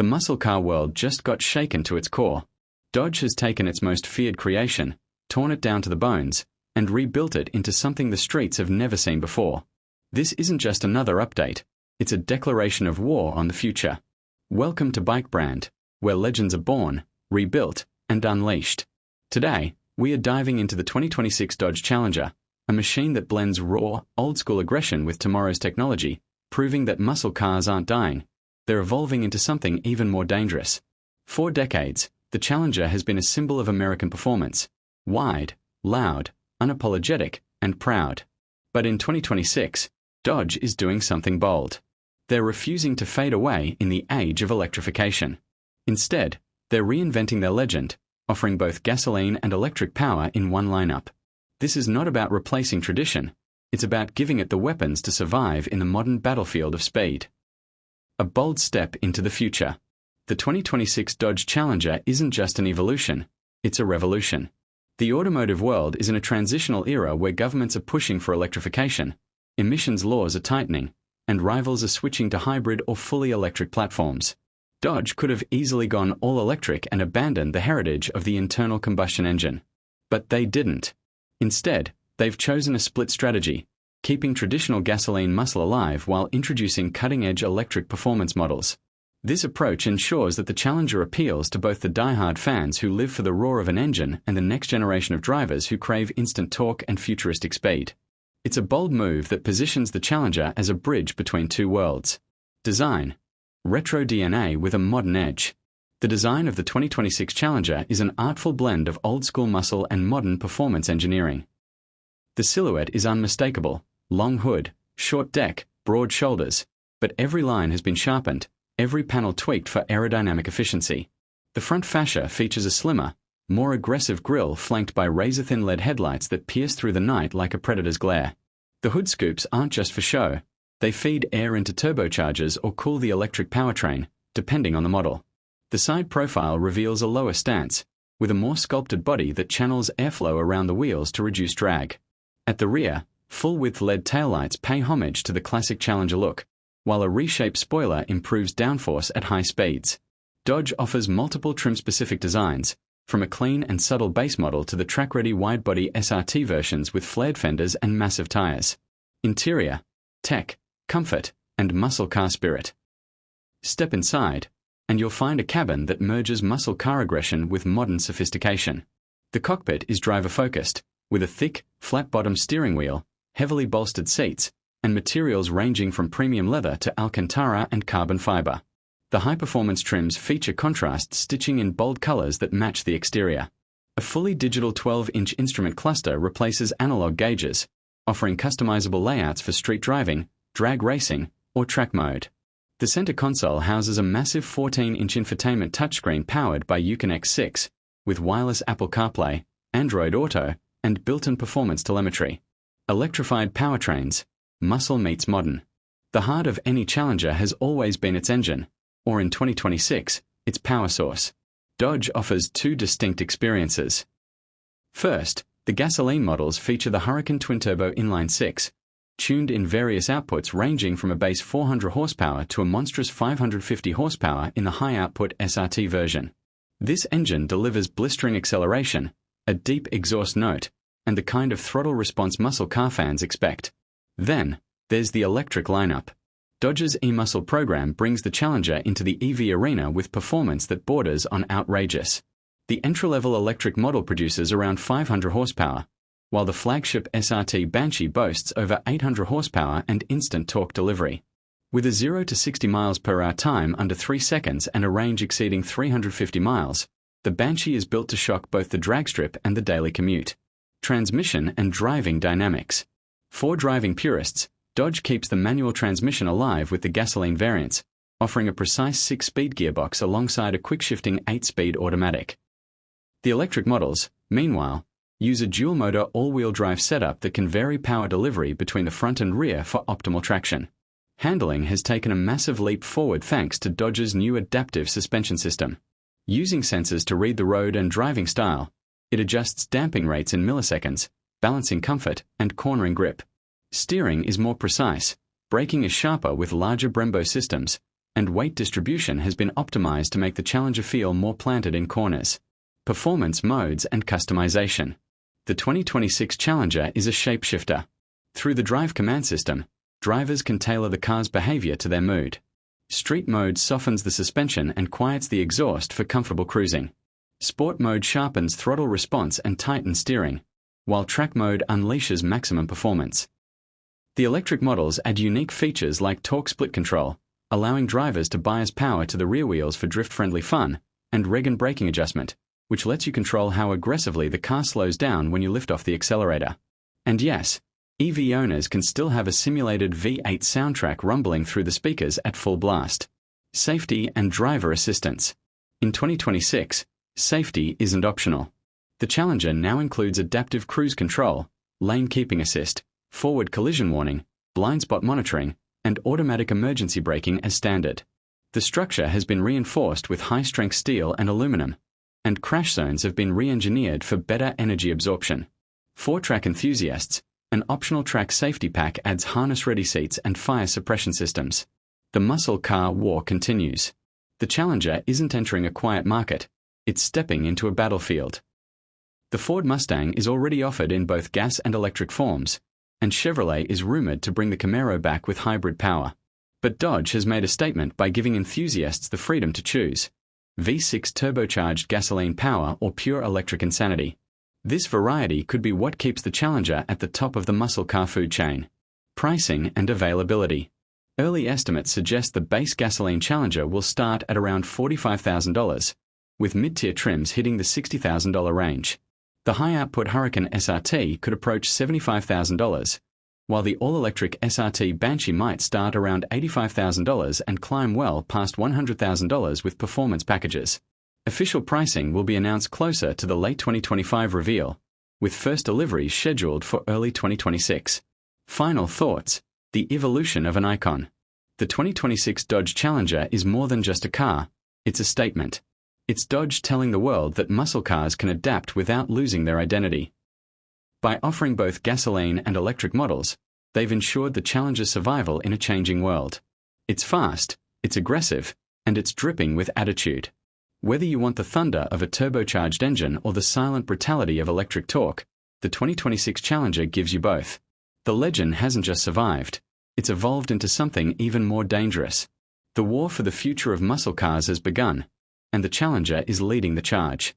The muscle car world just got shaken to its core. Dodge has taken its most feared creation, torn it down to the bones, and rebuilt it into something the streets have never seen before. This isn't just another update, it's a declaration of war on the future. Welcome to BikeBrand, where legends are born, rebuilt, and unleashed. Today, we are diving into the 2026 Dodge Challenger, a machine that blends raw, old-school aggression with tomorrow's technology, proving that muscle cars aren't dying. They're evolving into something even more dangerous. For decades, the Challenger has been a symbol of American performance. Wide, loud, unapologetic, and proud. But in 2026, Dodge is doing something bold. They're refusing to fade away in the age of electrification. Instead, they're reinventing their legend, offering both gasoline and electric power in one lineup. This is not about replacing tradition, it's about giving it the weapons to survive in the modern battlefield of speed. A bold step into the future. The 2026 Dodge Challenger isn't just an evolution, it's a revolution. The automotive world is in a transitional era where governments are pushing for electrification, emissions laws are tightening, and rivals are switching to hybrid or fully electric platforms. Dodge could have easily gone all electric and abandoned the heritage of the internal combustion engine. But they didn't. Instead, they've chosen a split strategy, keeping traditional gasoline muscle alive while introducing cutting-edge electric performance models. This approach ensures that the Challenger appeals to both the die-hard fans who live for the roar of an engine and the next generation of drivers who crave instant torque and futuristic speed. It's a bold move that positions the Challenger as a bridge between two worlds. Design. Retro DNA with a modern edge. The design of the 2026 Challenger is an artful blend of old-school muscle and modern performance engineering. The silhouette is unmistakable: long hood, short deck, broad shoulders, but every line has been sharpened, every panel tweaked for aerodynamic efficiency. The front fascia features a slimmer, more aggressive grille flanked by razor-thin LED headlights that pierce through the night like a predator's glare. The hood scoops aren't just for show, they feed air into turbochargers or cool the electric powertrain, depending on the model. The side profile reveals a lower stance, with a more sculpted body that channels airflow around the wheels to reduce drag. At the rear, full-width LED taillights pay homage to the classic Challenger look, while a reshaped spoiler improves downforce at high speeds. Dodge offers multiple trim-specific designs, from a clean and subtle base model to the track-ready wide-body SRT versions with flared fenders and massive tires. Interior, tech, comfort, and muscle car spirit. Step inside, and you'll find a cabin that merges muscle car aggression with modern sophistication. The cockpit is driver-focused, with a thick, flat-bottom steering wheel, heavily bolstered seats, and materials ranging from premium leather to Alcantara and carbon fiber. The high-performance trims feature contrast stitching in bold colors that match the exterior. A fully digital 12-inch instrument cluster replaces analog gauges, offering customizable layouts for street driving, drag racing, or track mode. The center console houses a massive 14-inch infotainment touchscreen powered by Uconnect 6, with wireless Apple CarPlay, Android Auto, and built-in performance telemetry. Electrified powertrains. Muscle meets modern. The heart of any Challenger has always been its engine, or in 2026, its power source. Dodge offers two distinct experiences. First, the gasoline models feature the Hurricane twin-turbo inline-6, tuned in various outputs ranging from a base 400 horsepower to a monstrous 550 horsepower in the high-output SRT version. This engine delivers blistering acceleration, a deep exhaust note, and the kind of throttle response muscle car fans expect. Then, there's the electric lineup. Dodge's e-muscle program brings the Challenger into the EV arena with performance that borders on outrageous. The entry-level electric model produces around 500 horsepower, while the flagship SRT Banshee boasts over 800 horsepower and instant torque delivery. With a 0 to 60 miles per hour time under 3 seconds and a range exceeding 350 miles, the Banshee is built to shock both the drag strip and the daily commute. Transmission and driving dynamics. For driving purists, Dodge keeps the manual transmission alive with the gasoline variants, offering a precise 6-speed gearbox alongside a quick-shifting 8-speed automatic. The electric models, meanwhile, use a dual-motor all-wheel drive setup that can vary power delivery between the front and rear for optimal traction. Handling has taken a massive leap forward thanks to Dodge's new adaptive suspension system. Using sensors to read the road and driving style, it adjusts damping rates in milliseconds, balancing comfort and cornering grip. Steering is more precise, braking is sharper with larger Brembo systems, and weight distribution has been optimized to make the Challenger feel more planted in corners. Performance modes and customization. The 2026 Challenger is a shapeshifter. Through the Drive command system, drivers can tailor the car's behavior to their mood. Street mode softens the suspension and quiets the exhaust for comfortable cruising. Sport mode sharpens throttle response and tightens steering, while track mode unleashes maximum performance. The electric models add unique features like torque split control, allowing drivers to bias power to the rear wheels for drift-friendly fun, and reg and braking adjustment, which lets you control how aggressively the car slows down when you lift off the accelerator. And yes, EV owners can still have a simulated V8 soundtrack rumbling through the speakers at full blast. Safety and driver assistance. In 2026, safety isn't optional. The Challenger now includes adaptive cruise control, lane keeping assist, forward collision warning, blind spot monitoring, and automatic emergency braking as standard. The structure has been reinforced with high-strength steel and aluminum, and crash zones have been re-engineered for better energy absorption. For track enthusiasts, an optional track safety pack adds harness-ready seats and fire suppression systems. The muscle car war continues. The Challenger isn't entering a quiet market, it's stepping into a battlefield. The Ford Mustang is already offered in both gas and electric forms, and Chevrolet is rumored to bring the Camaro back with hybrid power. But Dodge has made a statement by giving enthusiasts the freedom to choose V6 turbocharged gasoline power or pure electric insanity. This variety could be what keeps the Challenger at the top of the muscle car food chain. Pricing and availability. Early estimates suggest the base gasoline Challenger will start at around $45,000, with mid-tier trims hitting the $60,000 range. The high-output Hurricane SRT could approach $75,000, while the all-electric SRT Banshee might start around $85,000 and climb well past $100,000 with performance packages. Official pricing will be announced closer to the late 2025 reveal, with first deliveries scheduled for early 2026. Final thoughts: the evolution of an icon. The 2026 Dodge Challenger is more than just a car, it's a statement. It's Dodge telling the world that muscle cars can adapt without losing their identity. By offering both gasoline and electric models, they've ensured the Challenger's survival in a changing world. It's fast, it's aggressive, and it's dripping with attitude. Whether you want the thunder of a turbocharged engine or the silent brutality of electric torque, the 2026 Challenger gives you both. The legend hasn't just survived, it's evolved into something even more dangerous. The war for the future of muscle cars has begun, and the Challenger is leading the charge.